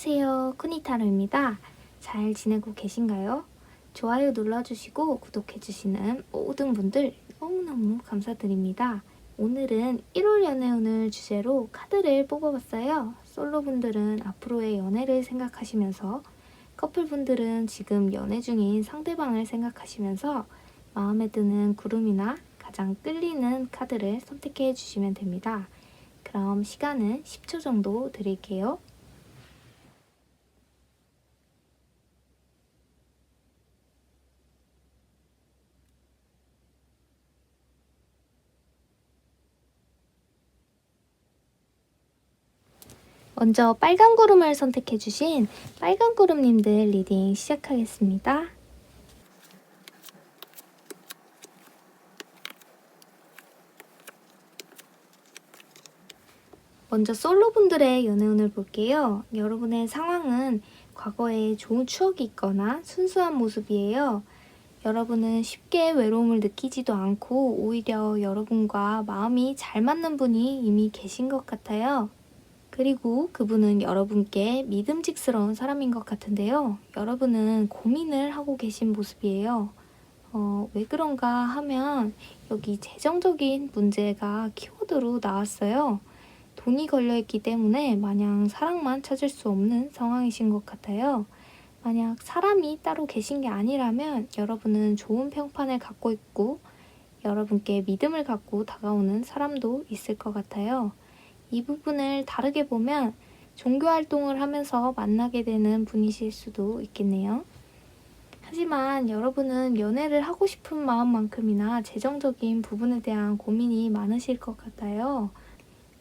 안녕하세요. 쿠니타로입니다. 잘 지내고 계신가요? 좋아요 눌러주시고 구독해주시는 모든 분들 너무너무 감사드립니다. 오늘은 1월 연애운을 주제로 카드를 뽑아봤어요. 솔로분들은 앞으로의 연애를 생각하시면서, 커플분들은 지금 연애 중인 상대방을 생각하시면서 마음에 드는 구름이나 가장 끌리는 카드를 선택해 주시면 됩니다. 그럼 시간은 10초 정도 드릴게요. 먼저 빨간 구름을 선택해주신 빨간 구름님들 리딩 시작하겠습니다. 먼저 솔로분들의 연애운을 볼게요. 여러분의 상황은 과거에 좋은 추억이 있거나 순수한 모습이에요. 여러분은 쉽게 외로움을 느끼지도 않고 오히려 여러분과 마음이 잘 맞는 분이 이미 계신 것 같아요. 그리고 그분은 여러분께 믿음직스러운 사람인 것 같은데요. 여러분은 고민을 하고 계신 모습이에요. 왜 그런가 하면 여기 재정적인 문제가 키워드로 나왔어요. 돈이 걸려있기 때문에 마냥 사랑만 찾을 수 없는 상황이신 것 같아요. 만약 사람이 따로 계신 게 아니라면 여러분은 좋은 평판을 갖고 있고 여러분께 믿음을 갖고 다가오는 사람도 있을 것 같아요. 이 부분을 다르게 보면 종교 활동을 하면서 만나게 되는 분이실 수도 있겠네요. 하지만 여러분은 연애를 하고 싶은 마음만큼이나 재정적인 부분에 대한 고민이 많으실 것 같아요.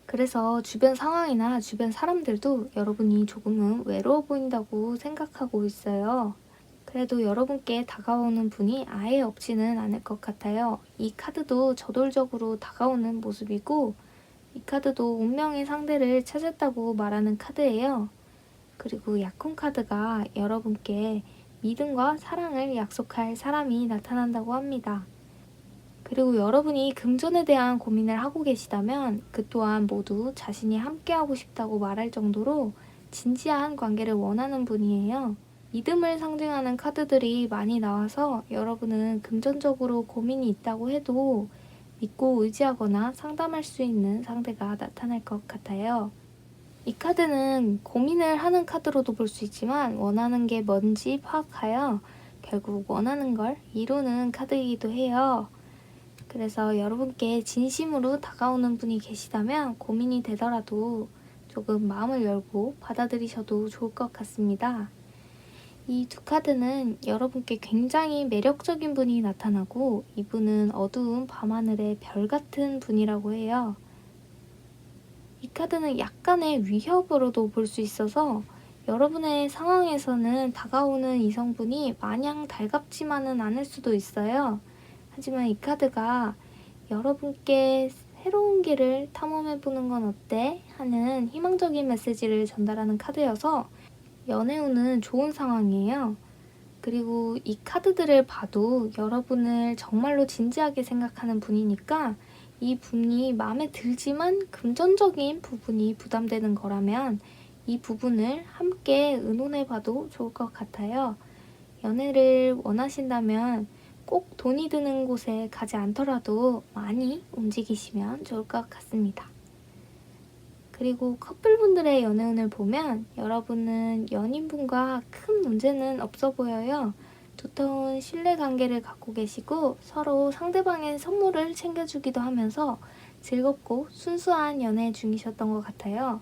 그래서 주변 상황이나 주변 사람들도 여러분이 조금은 외로워 보인다고 생각하고 있어요. 그래도 여러분께 다가오는 분이 아예 없지는 않을 것 같아요. 이 카드도 저돌적으로 다가오는 모습이고 이 카드도 운명의 상대를 찾았다고 말하는 카드예요. 그리고 약혼 카드가 여러분께 믿음과 사랑을 약속할 사람이 나타난다고 합니다. 그리고 여러분이 금전에 대한 고민을 하고 계시다면 그 또한 모두 자신이 함께하고 싶다고 말할 정도로 진지한 관계를 원하는 분이에요. 믿음을 상징하는 카드들이 많이 나와서 여러분은 금전적으로 고민이 있다고 해도 믿고 의지하거나 상담할 수 있는 상대가 나타날 것 같아요. 이 카드는 고민을 하는 카드로도 볼 수 있지만 원하는 게 뭔지 파악하여 결국 원하는 걸 이루는 카드이기도 해요. 그래서 여러분께 진심으로 다가오는 분이 계시다면 고민이 되더라도 조금 마음을 열고 받아들이셔도 좋을 것 같습니다. 이 두 카드는 여러분께 굉장히 매력적인 분이 나타나고 이분은 어두운 밤하늘의 별 같은 분이라고 해요. 이 카드는 약간의 위협으로도 볼 수 있어서 여러분의 상황에서는 다가오는 이성분이 마냥 달갑지만은 않을 수도 있어요. 하지만 이 카드가 여러분께 새로운 길을 탐험해보는 건 어때? 하는 희망적인 메시지를 전달하는 카드여서 연애운은 좋은 상황이에요. 그리고 이 카드들을 봐도 여러분을 정말로 진지하게 생각하는 분이니까 이 분이 마음에 들지만 금전적인 부분이 부담되는 거라면 이 부분을 함께 의논해봐도 좋을 것 같아요. 연애를 원하신다면 꼭 돈이 드는 곳에 가지 않더라도 많이 움직이시면 좋을 것 같습니다. 그리고 커플분들의 연애운을 보면 여러분은 연인분과 큰 문제는 없어 보여요. 두터운 신뢰관계를 갖고 계시고 서로 상대방의 선물을 챙겨주기도 하면서 즐겁고 순수한 연애 중이셨던 것 같아요.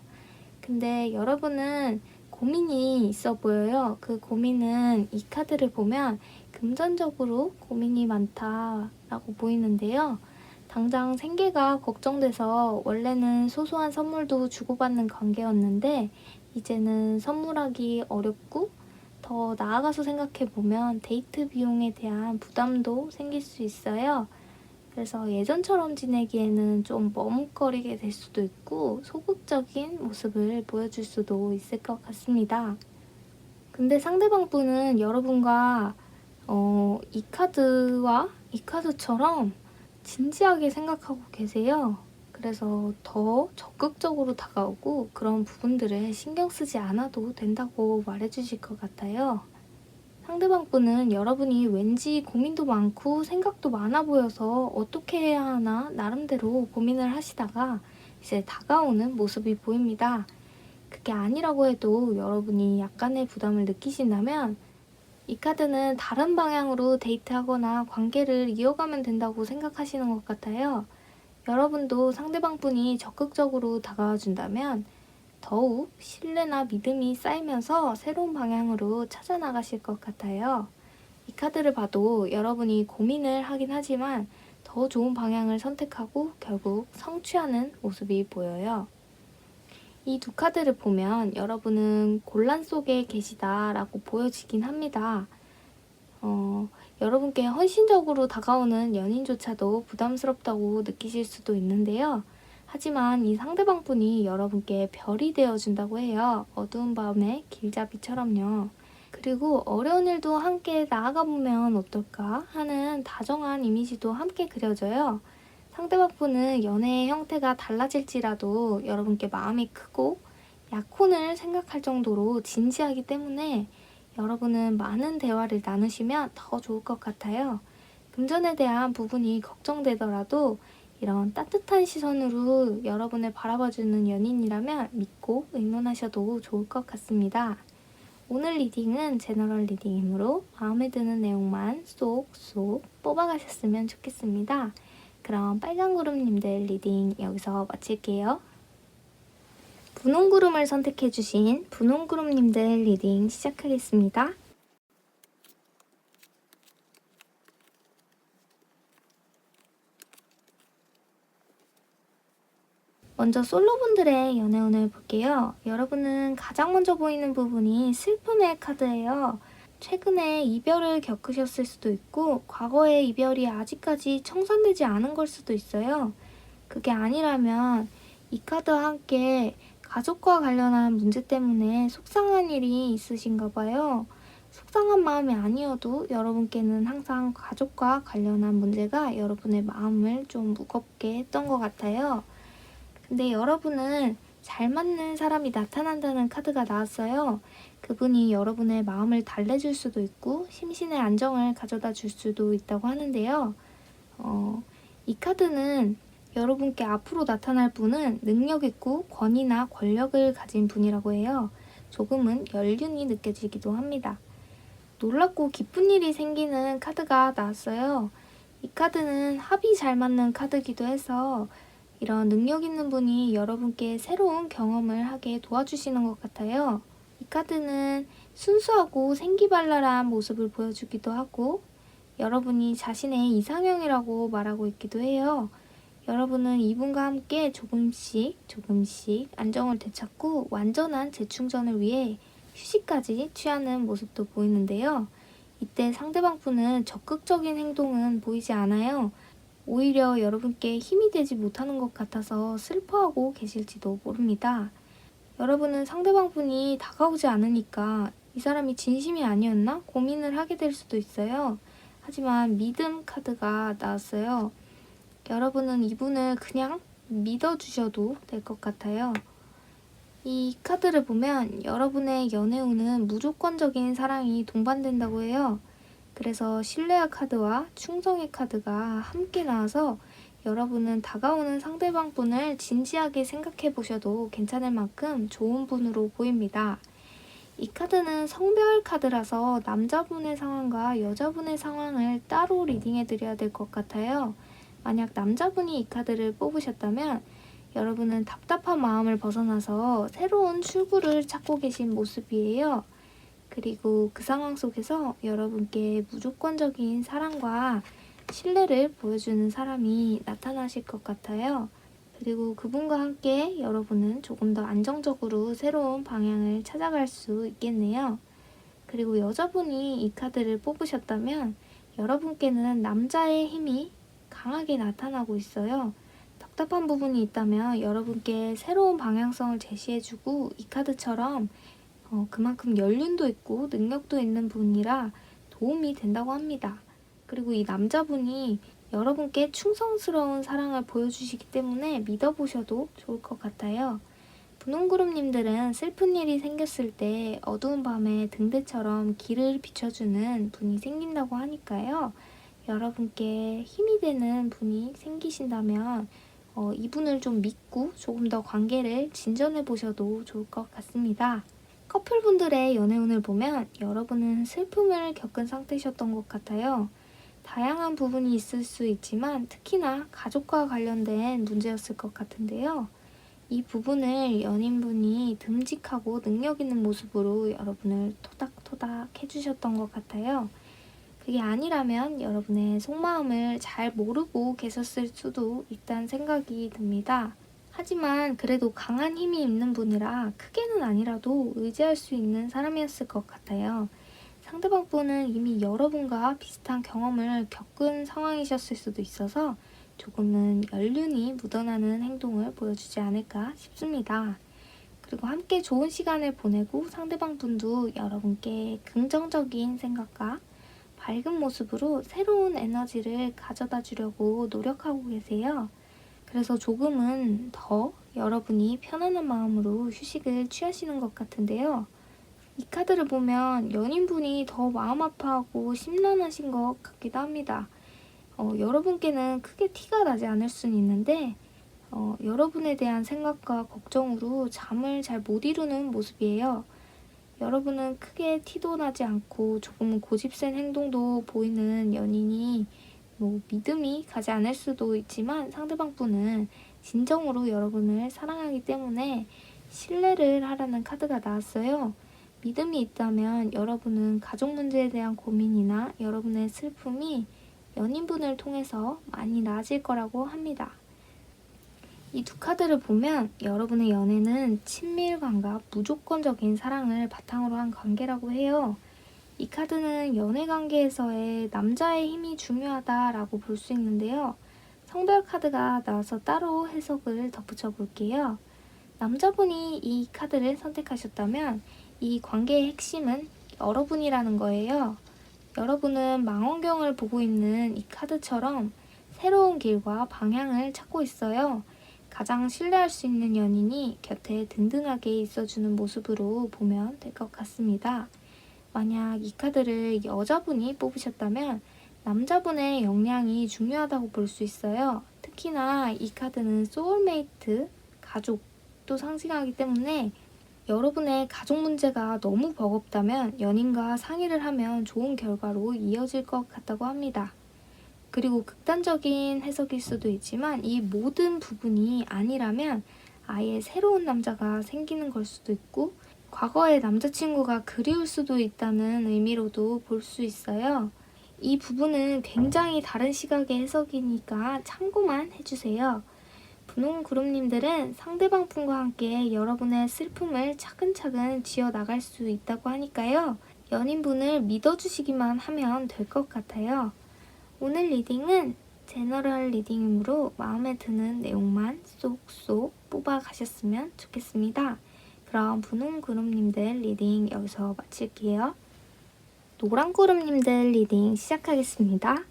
근데 여러분은 고민이 있어 보여요. 그 고민은 이 카드를 보면 금전적으로 고민이 많다라고 보이는데요. 당장 생계가 걱정돼서 원래는 소소한 선물도 주고받는 관계였는데 이제는 선물하기 어렵고 더 나아가서 생각해보면 데이트 비용에 대한 부담도 생길 수 있어요. 그래서 예전처럼 지내기에는 좀 머뭇거리게 될 수도 있고 소극적인 모습을 보여줄 수도 있을 것 같습니다. 근데 상대방 분은 여러분과 이 카드와 이 카드처럼 진지하게 생각하고 계세요. 그래서 더 적극적으로 다가오고 그런 부분들에 신경 쓰지 않아도 된다고 말해주실 것 같아요. 상대방 분은 여러분이 왠지 고민도 많고 생각도 많아 보여서 어떻게 해야 하나 나름대로 고민을 하시다가 이제 다가오는 모습이 보입니다. 그게 아니라고 해도 여러분이 약간의 부담을 느끼신다면 이 카드는 다른 방향으로 데이트하거나 관계를 이어가면 된다고 생각하시는 것 같아요. 여러분도 상대방 분이 적극적으로 다가와 준다면 더욱 신뢰나 믿음이 쌓이면서 새로운 방향으로 찾아나가실 것 같아요. 이 카드를 봐도 여러분이 고민을 하긴 하지만 더 좋은 방향을 선택하고 결국 성취하는 모습이 보여요. 이 두 카드를 보면 여러분은 곤란 속에 계시다라고 보여지긴 합니다. 여러분께 헌신적으로 다가오는 연인조차도 부담스럽다고 느끼실 수도 있는데요. 하지만 이 상대방 분이 여러분께 별이 되어준다고 해요. 어두운 밤의 길잡이처럼요. 그리고 어려운 일도 함께 나아가 보면 어떨까 하는 다정한 이미지도 함께 그려져요. 상대방 분은 연애의 형태가 달라질지라도 여러분께 마음이 크고 약혼을 생각할 정도로 진지하기 때문에 여러분은 많은 대화를 나누시면 더 좋을 것 같아요. 금전에 대한 부분이 걱정되더라도 이런 따뜻한 시선으로 여러분을 바라봐주는 연인이라면 믿고 의논하셔도 좋을 것 같습니다. 오늘 리딩은 제너럴 리딩이므로 마음에 드는 내용만 쏙쏙 뽑아가셨으면 좋겠습니다. 그럼 빨간 구름님들 리딩 여기서 마칠게요. 분홍 구름을 선택해주신 분홍 구름님들 리딩 시작하겠습니다. 먼저 솔로분들의 연애운을 볼게요. 여러분은 가장 먼저 보이는 부분이 슬픔의 카드예요. 최근에 이별을 겪으셨을 수도 있고 과거의 이별이 아직까지 청산되지 않은 걸 수도 있어요. 그게 아니라면 이 카드와 함께 가족과 관련한 문제 때문에 속상한 일이 있으신가 봐요. 속상한 마음이 아니어도 여러분께는 항상 가족과 관련한 문제가 여러분의 마음을 좀 무겁게 했던 것 같아요. 근데 여러분은 잘 맞는 사람이 나타난다는 카드가 나왔어요. 그분이 여러분의 마음을 달래줄 수도 있고 심신의 안정을 가져다 줄 수도 있다고 하는데요. 이 카드는 여러분께 앞으로 나타날 분은 능력 있고 권위나 권력을 가진 분이라고 해요. 조금은 연륜이 느껴지기도 합니다. 놀랍고 기쁜 일이 생기는 카드가 나왔어요. 이 카드는 합이 잘 맞는 카드기도 해서 이런 능력 있는 분이 여러분께 새로운 경험을 하게 도와주시는 것 같아요. 이 카드는 순수하고 생기발랄한 모습을 보여주기도 하고 여러분이 자신의 이상형이라고 말하고 있기도 해요. 여러분은 이분과 함께 조금씩 안정을 되찾고 완전한 재충전을 위해 휴식까지 취하는 모습도 보이는데요. 이때 상대방 분은 적극적인 행동은 보이지 않아요. 오히려 여러분께 힘이 되지 못하는 것 같아서 슬퍼하고 계실지도 모릅니다. 여러분은 상대방 분이 다가오지 않으니까 이 사람이 진심이 아니었나 고민을 하게 될 수도 있어요. 하지만 믿음 카드가 나왔어요. 여러분은 이분을 그냥 믿어주셔도 될 것 같아요. 이 카드를 보면 여러분의 연애운은 무조건적인 사랑이 동반된다고 해요. 그래서 신뢰의 카드와 충성의 카드가 함께 나와서 여러분은 다가오는 상대방 분을 진지하게 생각해 보셔도 괜찮을 만큼 좋은 분으로 보입니다. 이 카드는 성별 카드라서 남자분의 상황과 여자분의 상황을 따로 리딩해 드려야 될 것 같아요. 만약 남자분이 이 카드를 뽑으셨다면 여러분은 답답한 마음을 벗어나서 새로운 출구를 찾고 계신 모습이에요. 그리고 그 상황 속에서 여러분께 무조건적인 사랑과 신뢰를 보여주는 사람이 나타나실 것 같아요. 그리고 그분과 함께 여러분은 조금 더 안정적으로 새로운 방향을 찾아갈 수 있겠네요. 그리고 여자분이 이 카드를 뽑으셨다면 여러분께는 남자의 힘이 강하게 나타나고 있어요. 답답한 부분이 있다면 여러분께 새로운 방향성을 제시해주고 이 카드처럼 그만큼 연륜도 있고 능력도 있는 분이라 도움이 된다고 합니다. 그리고 이 남자분이 여러분께 충성스러운 사랑을 보여주시기 때문에 믿어보셔도 좋을 것 같아요. 분홍그룹님들은 슬픈 일이 생겼을 때 어두운 밤에 등대처럼 길을 비춰주는 분이 생긴다고 하니까요. 여러분께 힘이 되는 분이 생기신다면 이분을 좀 믿고 조금 더 관계를 진전해 보셔도 좋을 것 같습니다. 커플분들의 연애운을 보면 여러분은 슬픔을 겪은 상태셨던 것 같아요. 다양한 부분이 있을 수 있지만 특히나 가족과 관련된 문제였을 것 같은데요. 이 부분을 연인분이 듬직하고 능력 있는 모습으로 여러분을 토닥토닥 해주셨던 것 같아요. 그게 아니라면 여러분의 속마음을 잘 모르고 계셨을 수도 있다는 생각이 듭니다. 하지만 그래도 강한 힘이 있는 분이라 크게는 아니라도 의지할 수 있는 사람이었을 것 같아요. 상대방 분은 이미 여러분과 비슷한 경험을 겪은 상황이셨을 수도 있어서 조금은 연륜이 묻어나는 행동을 보여주지 않을까 싶습니다. 그리고 함께 좋은 시간을 보내고 상대방 분도 여러분께 긍정적인 생각과 밝은 모습으로 새로운 에너지를 가져다 주려고 노력하고 계세요. 그래서 조금은 더 여러분이 편안한 마음으로 휴식을 취하시는 것 같은데요. 이 카드를 보면 연인분이 더 마음 아파하고 심란하신 것 같기도 합니다. 여러분께는 크게 티가 나지 않을 수는 있는데 여러분에 대한 생각과 걱정으로 잠을 잘 못 이루는 모습이에요. 여러분은 크게 티도 나지 않고 조금은 고집센 행동도 보이는 연인이 믿음이 가지 않을 수도 있지만 상대방 분은 진정으로 여러분을 사랑하기 때문에 신뢰를 하라는 카드가 나왔어요. 믿음이 있다면 여러분은 가족 문제에 대한 고민이나 여러분의 슬픔이 연인분을 통해서 많이 나아질 거라고 합니다. 이 두 카드를 보면 여러분의 연애는 친밀감과 무조건적인 사랑을 바탕으로 한 관계라고 해요. 이 카드는 연애 관계에서의 남자의 힘이 중요하다라고 볼 수 있는데요. 성별 카드가 나와서 따로 해석을 덧붙여 볼게요. 남자분이 이 카드를 선택하셨다면 이 관계의 핵심은 여러분이라는 거예요. 여러분은 망원경을 보고 있는 이 카드처럼 새로운 길과 방향을 찾고 있어요. 가장 신뢰할 수 있는 연인이 곁에 든든하게 있어주는 모습으로 보면 될 것 같습니다. 만약 이 카드를 여자분이 뽑으셨다면 남자분의 역량이 중요하다고 볼 수 있어요. 특히나 이 카드는 소울메이트, 가족도 상징하기 때문에 여러분의 가족 문제가 너무 버겁다면 연인과 상의를 하면 좋은 결과로 이어질 것 같다고 합니다. 그리고 극단적인 해석일 수도 있지만 이 모든 부분이 아니라면 아예 새로운 남자가 생기는 걸 수도 있고 과거의 남자친구가 그리울 수도 있다는 의미로도 볼 수 있어요. 이 부분은 굉장히 다른 시각의 해석이니까 참고만 해주세요. 분홍그룹님들은 상대방 분과 함께 여러분의 슬픔을 차근차근 지어나갈 수 있다고 하니까요. 연인분을 믿어주시기만 하면 될 것 같아요. 오늘 리딩은 제너럴 리딩이므로 마음에 드는 내용만 쏙쏙 뽑아 가셨으면 좋겠습니다. 그럼 분홍그룹님들 리딩 여기서 마칠게요. 노랑그룹님들 리딩 시작하겠습니다.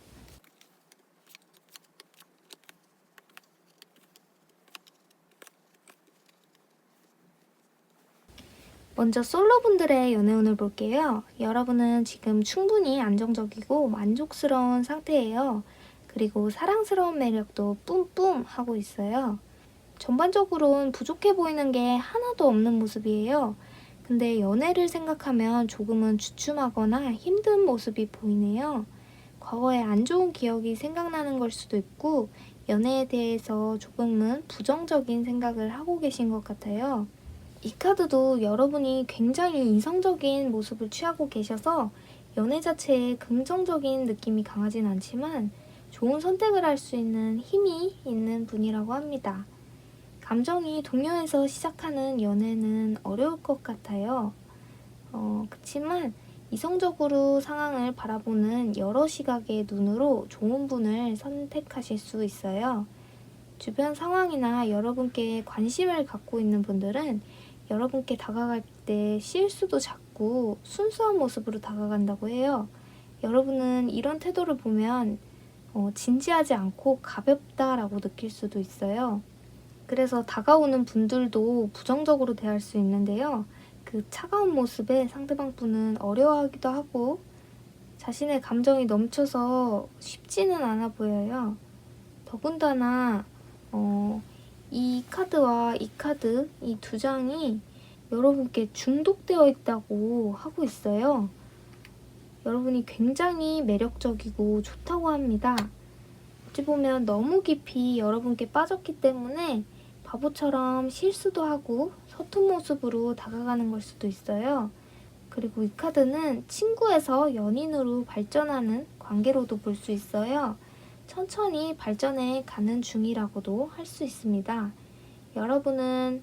먼저 솔로분들의 연애운을 볼게요. 여러분은 지금 충분히 안정적이고 만족스러운 상태예요. 그리고 사랑스러운 매력도 뿜뿜 하고 있어요. 전반적으로는 부족해 보이는 게 하나도 없는 모습이에요. 근데 연애를 생각하면 조금은 주춤하거나 힘든 모습이 보이네요. 과거에 안 좋은 기억이 생각나는 걸 수도 있고 연애에 대해서 조금은 부정적인 생각을 하고 계신 것 같아요. 이 카드도 여러분이 굉장히 이성적인 모습을 취하고 계셔서 연애 자체에 긍정적인 느낌이 강하진 않지만 좋은 선택을 할 수 있는 힘이 있는 분이라고 합니다. 감정이 동요해서 시작하는 연애는 어려울 것 같아요. 그치만 이성적으로 상황을 바라보는 여러 시각의 눈으로 좋은 분을 선택하실 수 있어요. 주변 상황이나 여러분께 관심을 갖고 있는 분들은 여러분께 다가갈 때 실수도 작고 순수한 모습으로 다가간다고 해요. 여러분은 이런 태도를 보면 진지하지 않고 가볍다라고 느낄 수도 있어요. 그래서 다가오는 분들도 부정적으로 대할 수 있는데요. 그 차가운 모습에 상대방 분은 어려워하기도 하고 자신의 감정이 넘쳐서 쉽지는 않아 보여요. 더군다나 이 카드와 이 카드, 이 두 장이 여러분께 중독되어 있다고 하고 있어요. 여러분이 굉장히 매력적이고 좋다고 합니다. 어찌 보면 너무 깊이 여러분께 빠졌기 때문에 바보처럼 실수도 하고 서툰 모습으로 다가가는 걸 수도 있어요. 그리고 이 카드는 친구에서 연인으로 발전하는 관계로도 볼 수 있어요. 천천히 발전해 가는 중이라고도 할 수 있습니다. 여러분은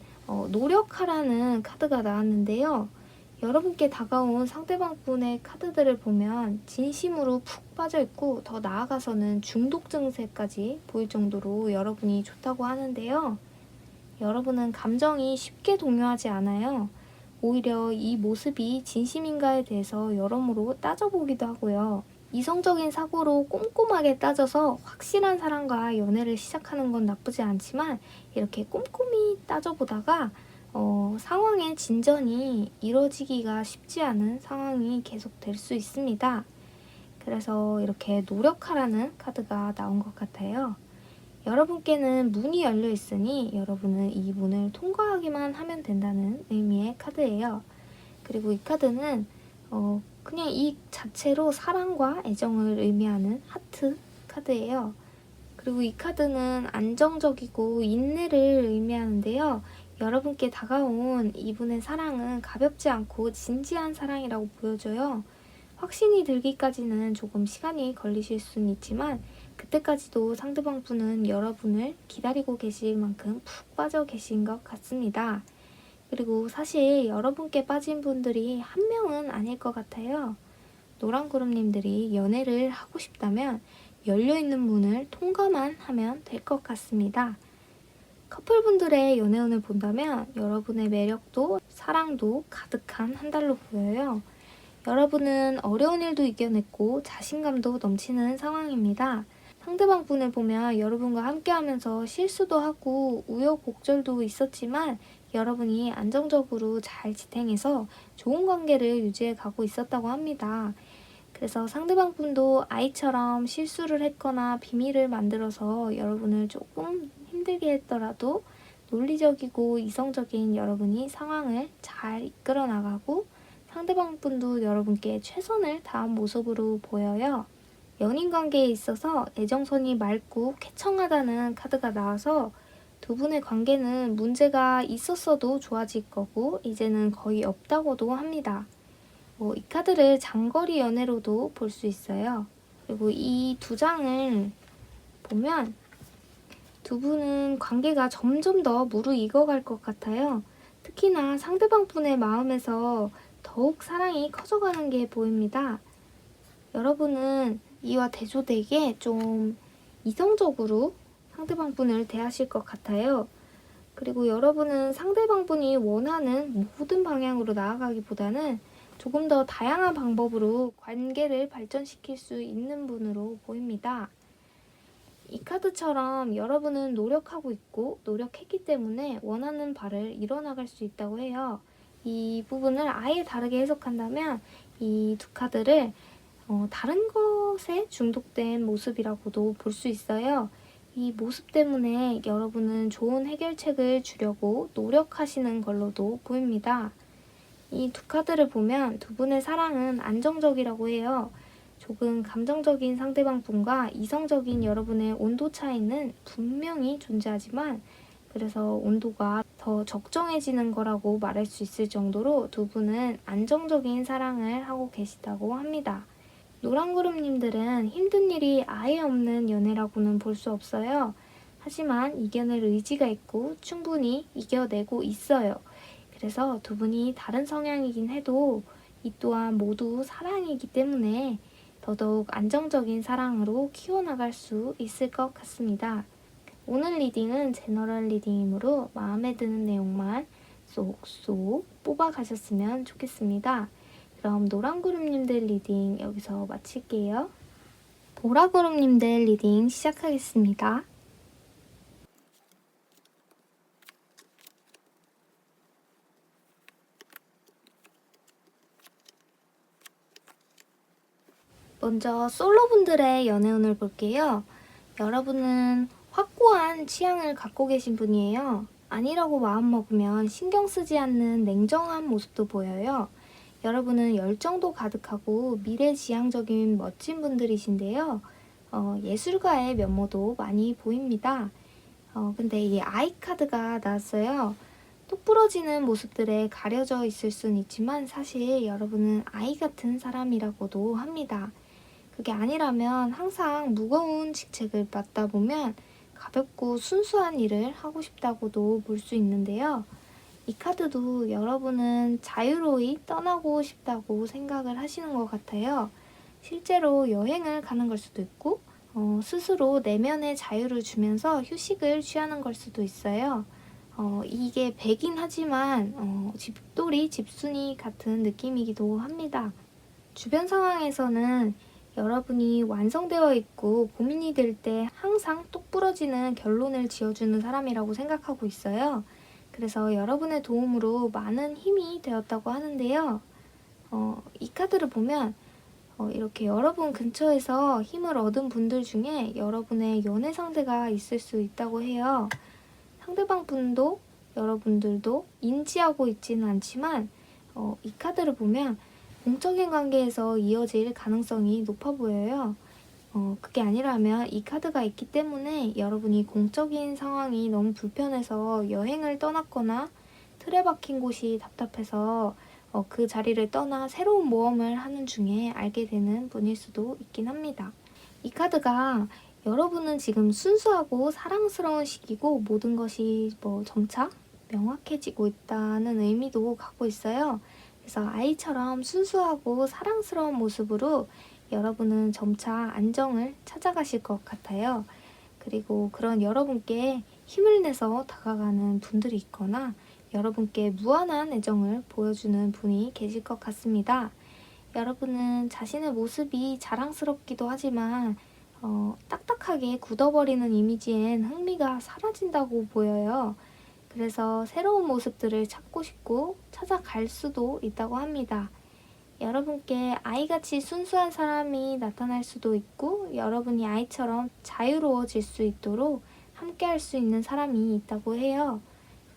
노력하라는 카드가 나왔는데요. 여러분께 다가온 상대방 분의 카드들을 보면 진심으로 푹 빠져있고 더 나아가서는 중독 증세까지 보일 정도로 여러분이 좋다고 하는데요. 여러분은 감정이 쉽게 동요하지 않아요. 오히려 이 모습이 진심인가에 대해서 여러모로 따져보기도 하고요. 이성적인 사고로 꼼꼼하게 따져서 확실한 사람과 연애를 시작하는 건 나쁘지 않지만 이렇게 꼼꼼히 따져보다가 상황의 진전이 이뤄지기가 쉽지 않은 상황이 계속될 수 있습니다. 그래서 이렇게 노력하라는 카드가 나온 것 같아요. 여러분께는 문이 열려 있으니 여러분은 이 문을 통과하기만 하면 된다는 의미의 카드예요. 그리고 이 카드는 그냥 이 자체로 사랑과 애정을 의미하는 하트 카드예요. 그리고 이 카드는 안정적이고 인내를 의미하는데요. 여러분께 다가온 이분의 사랑은 가볍지 않고 진지한 사랑이라고 보여져요. 확신이 들기까지는 조금 시간이 걸리실 수는 있지만 그때까지도 상대방 분은 여러분을 기다리고 계실 만큼 푹 빠져 계신 것 같습니다. 그리고 사실 여러분께 빠진 분들이 한 명은 아닐 것 같아요. 노랑구름님들이 연애를 하고 싶다면 열려있는 문을 통과만 하면 될 것 같습니다. 커플분들의 연애운을 본다면 여러분의 매력도 사랑도 가득한 한 달로 보여요. 여러분은 어려운 일도 이겨냈고 자신감도 넘치는 상황입니다. 상대방 분을 보면 여러분과 함께하면서 실수도 하고 우여곡절도 있었지만 여러분이 안정적으로 잘 지탱해서 좋은 관계를 유지해 가고 있었다고 합니다. 그래서 상대방 분도 아이처럼 실수를 했거나 비밀을 만들어서 여러분을 조금 힘들게 했더라도 논리적이고 이성적인 여러분이 상황을 잘 이끌어 나가고 상대방 분도 여러분께 최선을 다한 모습으로 보여요. 연인 관계에 있어서 애정선이 맑고 쾌청하다는 카드가 나와서 두 분의 관계는 문제가 있었어도 좋아질 거고 이제는 거의 없다고도 합니다. 이 카드를 장거리 연애로도 볼 수 있어요. 그리고 이 두 장을 보면 두 분은 관계가 점점 더 무르익어갈 것 같아요. 특히나 상대방 분의 마음에서 더욱 사랑이 커져가는 게 보입니다. 여러분은 이와 대조되게 좀 이성적으로 상대방 분을 대하실 것 같아요. 그리고 여러분은 상대방 분이 원하는 모든 방향으로 나아가기보다는 조금 더 다양한 방법으로 관계를 발전시킬 수 있는 분으로 보입니다. 이 카드처럼 여러분은 노력하고 있고 노력했기 때문에 원하는 바를 이뤄나갈 수 있다고 해요. 이 부분을 아예 다르게 해석한다면 이 두 카드를 다른 것에 중독된 모습이라고도 볼 수 있어요. 이 모습 때문에 여러분은 좋은 해결책을 주려고 노력하시는 걸로도 보입니다. 이 두 카드를 보면 두 분의 사랑은 안정적이라고 해요. 조금 감정적인 상대방 분과 이성적인 여러분의 온도 차이는 분명히 존재하지만 그래서 온도가 더 적정해지는 거라고 말할 수 있을 정도로 두 분은 안정적인 사랑을 하고 계시다고 합니다. 노랑구름님들은 힘든 일이 아예 없는 연애라고는 볼 수 없어요. 하지만 이겨낼 의지가 있고 충분히 이겨내고 있어요. 그래서 두 분이 다른 성향이긴 해도 이 또한 모두 사랑이기 때문에 더더욱 안정적인 사랑으로 키워나갈 수 있을 것 같습니다. 오늘 리딩은 제너럴 리딩이므로 마음에 드는 내용만 쏙쏙 뽑아가셨으면 좋겠습니다. 그럼 노랑구름님들 리딩 여기서 마칠게요. 보라그룹님들 리딩 시작하겠습니다. 먼저 솔로분들의 연애운을 볼게요. 여러분은 확고한 취향을 갖고 계신 분이에요. 아니라고 마음먹으면 신경 쓰지 않는 냉정한 모습도 보여요. 여러분은 열정도 가득하고 미래지향적인 멋진 분들이신데요. 예술가의 면모도 많이 보입니다. 근데 이 아이 카드가 나왔어요. 똑부러지는 모습들에 가려져 있을 순 있지만 사실 여러분은 아이 같은 사람이라고도 합니다. 그게 아니라면 항상 무거운 직책을 맡다 보면 가볍고 순수한 일을 하고 싶다고도 볼 수 있는데요. 이 카드도 여러분은 자유로이 떠나고 싶다고 생각을 하시는 것 같아요. 실제로 여행을 가는 걸 수도 있고 스스로 내면의 자유를 주면서 휴식을 취하는 걸 수도 있어요. 이게 배긴 하지만 집돌이 집순이 같은 느낌이기도 합니다. 주변 상황에서는 여러분이 완성되어 있고 고민이 될 때 항상 똑부러지는 결론을 지어주는 사람이라고 생각하고 있어요. 그래서 여러분의 도움으로 많은 힘이 되었다고 하는데요. 이 카드를 보면 이렇게 여러분 근처에서 힘을 얻은 분들 중에 여러분의 연애 상대가 있을 수 있다고 해요. 상대방 분도 여러분들도 인지하고 있지는 않지만 이 카드를 보면 공적인 관계에서 이어질 가능성이 높아 보여요. 그게 아니라면 이 카드가 있기 때문에 여러분이 공적인 상황이 너무 불편해서 여행을 떠났거나 틀에 박힌 곳이 답답해서 그 자리를 떠나 새로운 모험을 하는 중에 알게 되는 분일 수도 있긴 합니다. 이 카드가 여러분은 지금 순수하고 사랑스러운 시기고 모든 것이 점차 명확해지고 있다는 의미도 갖고 있어요. 그래서 아이처럼 순수하고 사랑스러운 모습으로 여러분은 점차 안정을 찾아가실 것 같아요. 그리고 그런 여러분께 힘을 내서 다가가는 분들이 있거나 여러분께 무한한 애정을 보여주는 분이 계실 것 같습니다. 여러분은 자신의 모습이 자랑스럽기도 하지만 딱딱하게 굳어버리는 이미지엔 흥미가 사라진다고 보여요. 그래서 새로운 모습들을 찾고 싶고 찾아갈 수도 있다고 합니다. 여러분께 아이같이 순수한 사람이 나타날 수도 있고 여러분이 아이처럼 자유로워질 수 있도록 함께 할 수 있는 사람이 있다고 해요.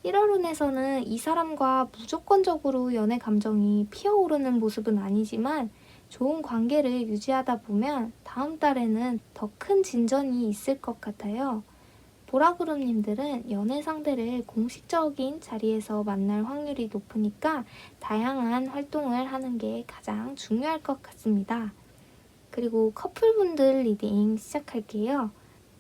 1월운에서는 이 사람과 무조건적으로 연애 감정이 피어오르는 모습은 아니지만 좋은 관계를 유지하다 보면 다음 달에는 더 큰 진전이 있을 것 같아요. 보라그룹님들은 연애 상대를 공식적인 자리에서 만날 확률이 높으니까 다양한 활동을 하는 게 가장 중요할 것 같습니다. 그리고 커플분들 리딩 시작할게요.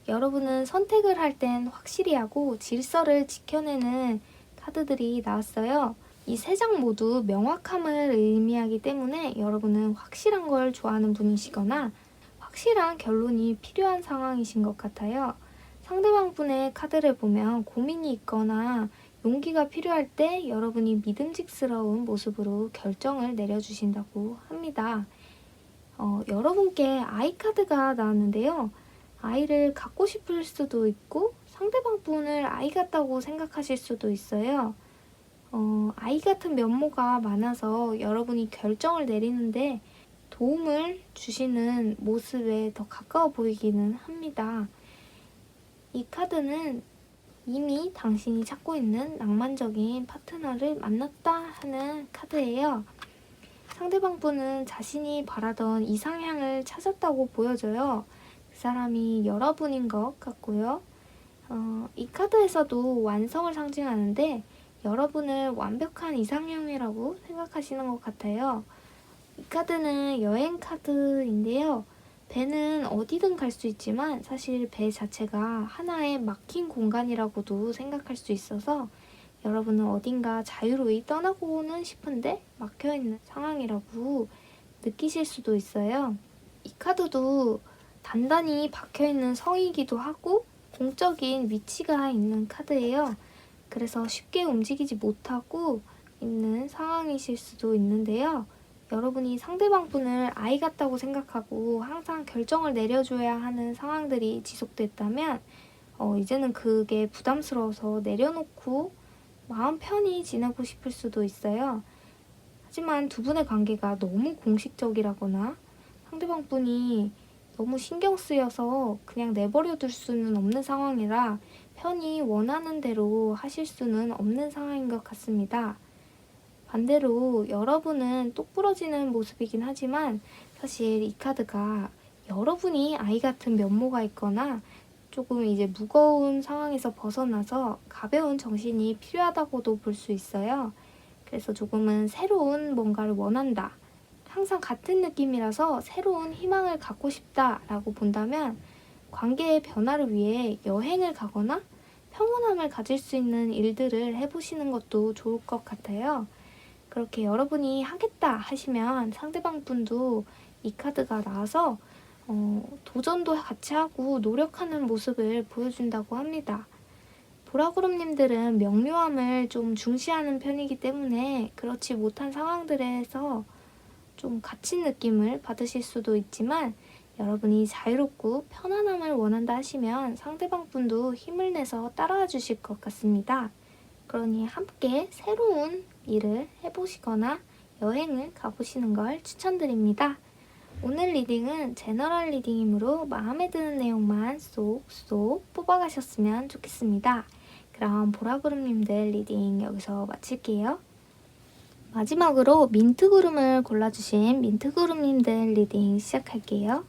여러분은 선택을 할 땐 확실히 하고 질서를 지켜내는 카드들이 나왔어요. 이 세 장 모두 명확함을 의미하기 때문에 여러분은 확실한 걸 좋아하는 분이시거나 확실한 결론이 필요한 상황이신 것 같아요. 상대방 분의 카드를 보면 고민이 있거나 용기가 필요할 때 여러분이 믿음직스러운 모습으로 결정을 내려주신다고 합니다. 여러분께 아이 카드가 나왔는데요. 아이를 갖고 싶을 수도 있고 상대방 분을 아이 같다고 생각하실 수도 있어요. 아이 같은 면모가 많아서 여러분이 결정을 내리는데 도움을 주시는 모습에 더 가까워 보이기는 합니다. 이 카드는 이미 당신이 찾고 있는 낭만적인 파트너를 만났다 하는 카드예요. 상대방 분은 자신이 바라던 이상향을 찾았다고 보여져요. 그 사람이 여러분인 것 같고요. 이 카드에서도 완성을 상징하는데 여러분을 완벽한 이상형이라고 생각하시는 것 같아요. 이 카드는 여행 카드인데요. 배는 어디든 갈 수 있지만 사실 배 자체가 하나의 막힌 공간이라고도 생각할 수 있어서 여러분은 어딘가 자유로이 떠나고는 싶은데 막혀있는 상황이라고 느끼실 수도 있어요. 이 카드도 단단히 박혀있는 성이기도 하고 공적인 위치가 있는 카드예요. 그래서 쉽게 움직이지 못하고 있는 상황이실 수도 있는데요. 여러분이 상대방 분을 아이 같다고 생각하고 항상 결정을 내려줘야 하는 상황들이 지속됐다면 이제는 그게 부담스러워서 내려놓고 마음 편히 지내고 싶을 수도 있어요. 하지만 두 분의 관계가 너무 공식적이라거나 상대방 분이 너무 신경 쓰여서 그냥 내버려 둘 수는 없는 상황이라 편히 원하는 대로 하실 수는 없는 상황인 것 같습니다. 반대로 여러분은 똑부러지는 모습이긴 하지만 사실 이 카드가 여러분이 아이 같은 면모가 있거나 조금 이제 무거운 상황에서 벗어나서 가벼운 정신이 필요하다고도 볼 수 있어요. 그래서 조금은 새로운 뭔가를 원한다. 항상 같은 느낌이라서 새로운 희망을 갖고 싶다라고 본다면 관계의 변화를 위해 여행을 가거나 평온함을 가질 수 있는 일들을 해보시는 것도 좋을 것 같아요. 그렇게 여러분이 하겠다 하시면 상대방 분도 이 카드가 나와서 도전도 같이 하고 노력하는 모습을 보여준다고 합니다. 보라구름님들은 명료함을 좀 중시하는 편이기 때문에 그렇지 못한 상황들에서 좀 갇힌 느낌을 받으실 수도 있지만 여러분이 자유롭고 편안함을 원한다 하시면 상대방 분도 힘을 내서 따라와 주실 것 같습니다. 그러니 함께 새로운 일을 해보시거나 여행을 가보시는 걸 추천드립니다. 오늘 리딩은 제너럴 리딩이므로 마음에 드는 내용만 쏙쏙 뽑아가셨으면 좋겠습니다. 그럼 보라구름님들 리딩 여기서 마칠게요. 마지막으로 민트구름을 골라주신 민트구름님들 리딩 시작할게요.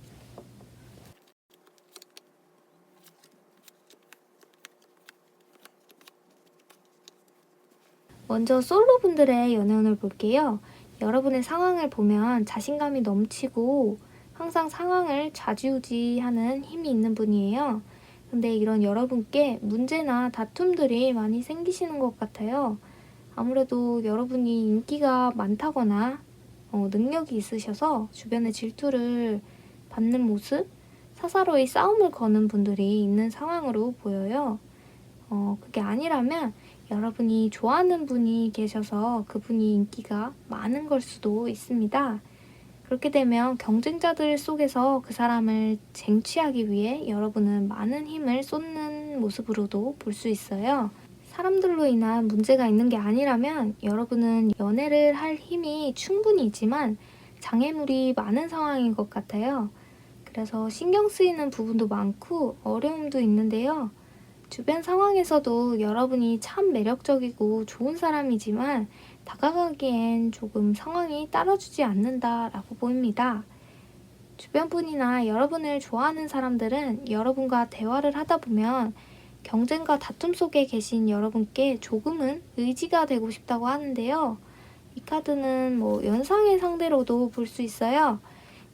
먼저 솔로분들의 연애운을 볼게요. 여러분의 상황을 보면 자신감이 넘치고 항상 상황을 좌지우지하는 힘이 있는 분이에요. 근데 이런 여러분께 문제나 다툼들이 많이 생기시는 것 같아요. 아무래도 여러분이 인기가 많다거나 능력이 있으셔서 주변의 질투를 받는 모습, 사사로이 싸움을 거는 분들이 있는 상황으로 보여요. 그게 아니라면 여러분이 좋아하는 분이 계셔서 그분이 인기가 많은 걸 수도 있습니다. 그렇게 되면 경쟁자들 속에서 그 사람을 쟁취하기 위해 여러분은 많은 힘을 쏟는 모습으로도 볼 수 있어요. 사람들로 인한 문제가 있는 게 아니라면 여러분은 연애를 할 힘이 충분히 있지만 장애물이 많은 상황인 것 같아요. 그래서 신경 쓰이는 부분도 많고 어려움도 있는데요. 주변 상황에서도 여러분이 참 매력적이고 좋은 사람이지만 다가가기엔 조금 상황이 따라주지 않는다라고 보입니다. 주변 분이나 여러분을 좋아하는 사람들은 여러분과 대화를 하다 보면 경쟁과 다툼 속에 계신 여러분께 조금은 의지가 되고 싶다고 하는데요. 이 카드는 연상의 상대로도 볼 수 있어요.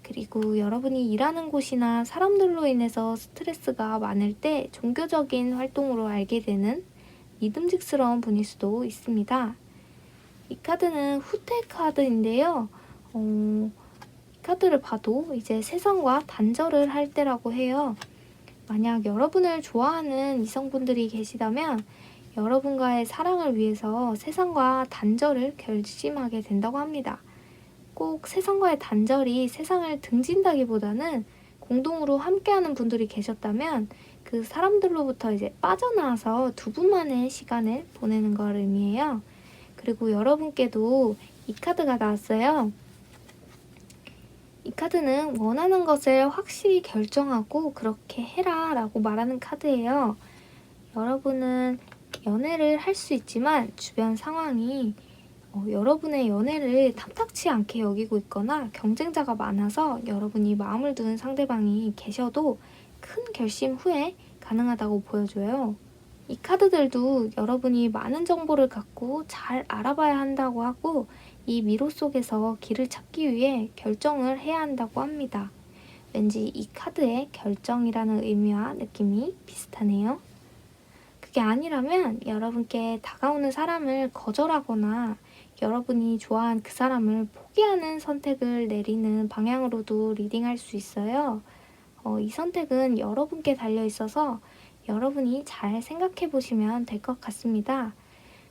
그리고 여러분이 일하는 곳이나 사람들로 인해서 스트레스가 많을 때 종교적인 활동으로 알게 되는 믿음직스러운 분일 수도 있습니다. 이 카드는 후퇴 카드인데요. 이 카드를 봐도 이제 세상과 단절을 할 때라고 해요. 만약 여러분을 좋아하는 이성분들이 계시다면 여러분과의 사랑을 위해서 세상과 단절을 결심하게 된다고 합니다. 꼭 세상과의 단절이 세상을 등진다기보다는 공동으로 함께하는 분들이 계셨다면 그 사람들로부터 이제 빠져나와서 두 분만의 시간을 보내는 걸 의미해요. 그리고 여러분께도 이 카드가 나왔어요. 이 카드는 원하는 것을 확실히 결정하고 그렇게 해라 라고 말하는 카드예요. 여러분은 연애를 할 수 있지만 주변 상황이 여러분의 연애를 탐탁치 않게 여기고 있거나 경쟁자가 많아서 여러분이 마음을 두는 상대방이 계셔도 큰 결심 후에 가능하다고 보여줘요. 이 카드들도 여러분이 많은 정보를 갖고 잘 알아봐야 한다고 하고 이 미로 속에서 길을 찾기 위해 결정을 해야 한다고 합니다. 왠지 이 카드의 결정이라는 의미와 느낌이 비슷하네요. 그게 아니라면 여러분께 다가오는 사람을 거절하거나 여러분이 좋아한 그 사람을 포기하는 선택을 내리는 방향으로도 리딩할 수 있어요. 이 선택은 여러분께 달려 있어서 여러분이 잘 생각해 보시면 될 것 같습니다.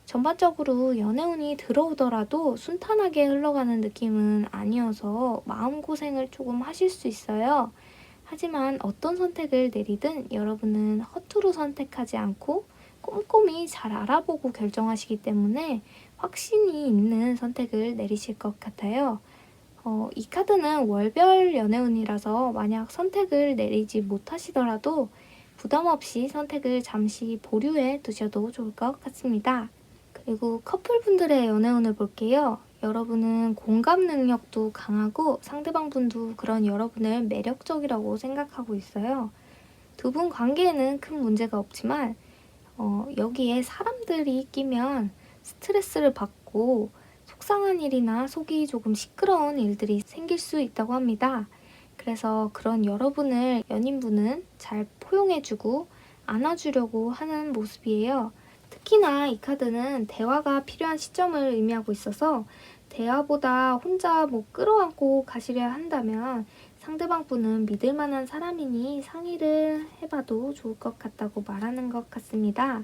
전반적으로 연애운이 들어오더라도 순탄하게 흘러가는 느낌은 아니어서 마음고생을 조금 하실 수 있어요. 하지만 어떤 선택을 내리든 여러분은 허투루 선택하지 않고 꼼꼼히 잘 알아보고 결정하시기 때문에 확신이 있는 선택을 내리실 것 같아요. 이 카드는 월별 연애운이라서 만약 선택을 내리지 못하시더라도 부담 없이 선택을 잠시 보류해 두셔도 좋을 것 같습니다. 그리고 커플분들의 연애운을 볼게요. 여러분은 공감 능력도 강하고 상대방 분도 그런 여러분을 매력적이라고 생각하고 있어요. 두 분 관계에는 큰 문제가 없지만 여기에 사람들이 끼면 스트레스를 받고 속상한 일이나 속이 조금 시끄러운 일들이 생길 수 있다고 합니다. 그래서 그런 여러분을 연인분은 잘 포용해주고 안아주려고 하는 모습이에요. 특히나 이 카드는 대화가 필요한 시점을 의미하고 있어서 대화보다 혼자 끌어안고 가시려 한다면 상대방 분은 믿을 만한 사람이니 상의를 해봐도 좋을 것 같다고 말하는 것 같습니다.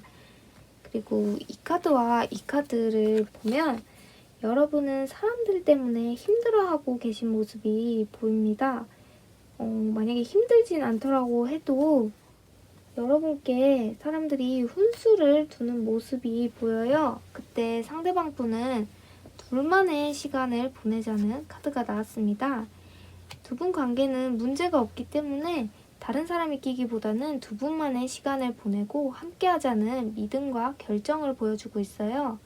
그리고 이 카드와 이 카드를 보면 여러분은 사람들 때문에 힘들어하고 계신 모습이 보입니다. 만약에 힘들진 않더라고 해도 여러분께 사람들이 훈수를 두는 모습이 보여요. 그때 상대방 분은 둘만의 시간을 보내자는 카드가 나왔습니다. 두 분 관계는 문제가 없기 때문에 다른 사람이 끼기보다는 두 분만의 시간을 보내고 함께 하자는 믿음과 결정을 보여주고 있어요.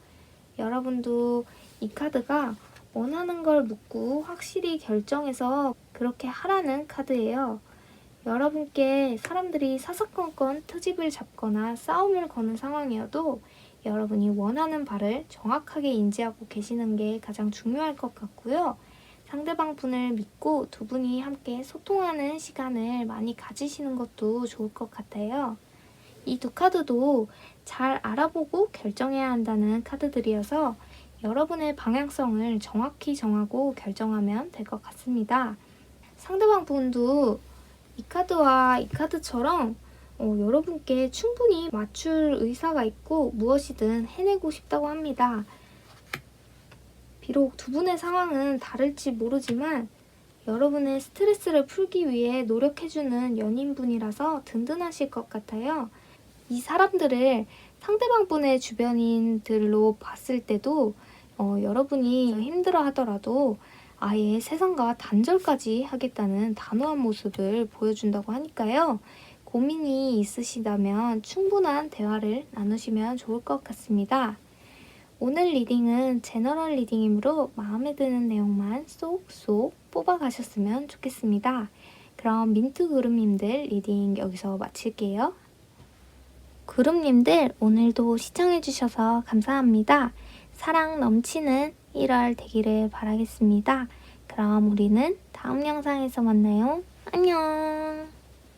여러분도 이 카드가 원하는 걸 묻고 확실히 결정해서 그렇게 하라는 카드예요. 여러분께 사람들이 사사건건 트집을 잡거나 싸움을 거는 상황이어도 여러분이 원하는 바를 정확하게 인지하고 계시는 게 가장 중요할 것 같고요. 상대방 분을 믿고 두 분이 함께 소통하는 시간을 많이 가지시는 것도 좋을 것 같아요. 이 두 카드도 잘 알아보고 결정해야 한다는 카드들이어서 여러분의 방향성을 정확히 정하고 결정하면 될 것 같습니다. 상대방 분도 이 카드와 이 카드처럼 여러분께 충분히 맞출 의사가 있고 무엇이든 해내고 싶다고 합니다. 비록 두 분의 상황은 다를지 모르지만 여러분의 스트레스를 풀기 위해 노력해주는 연인분이라서 든든하실 것 같아요. 이 사람들을 상대방 분의 주변인들로 봤을 때도 여러분이 힘들어 하더라도 아예 세상과 단절까지 하겠다는 단호한 모습을 보여준다고 하니까요. 고민이 있으시다면 충분한 대화를 나누시면 좋을 것 같습니다. 오늘 리딩은 제너럴 리딩이므로 마음에 드는 내용만 쏙쏙 뽑아가셨으면 좋겠습니다. 그럼 민트 그룹님들 리딩 여기서 마칠게요. 그룹님들 오늘도 시청해주셔서 감사합니다. 사랑 넘치는 1월 되기를 바라겠습니다. 그럼 우리는 다음 영상에서 만나요. 안녕.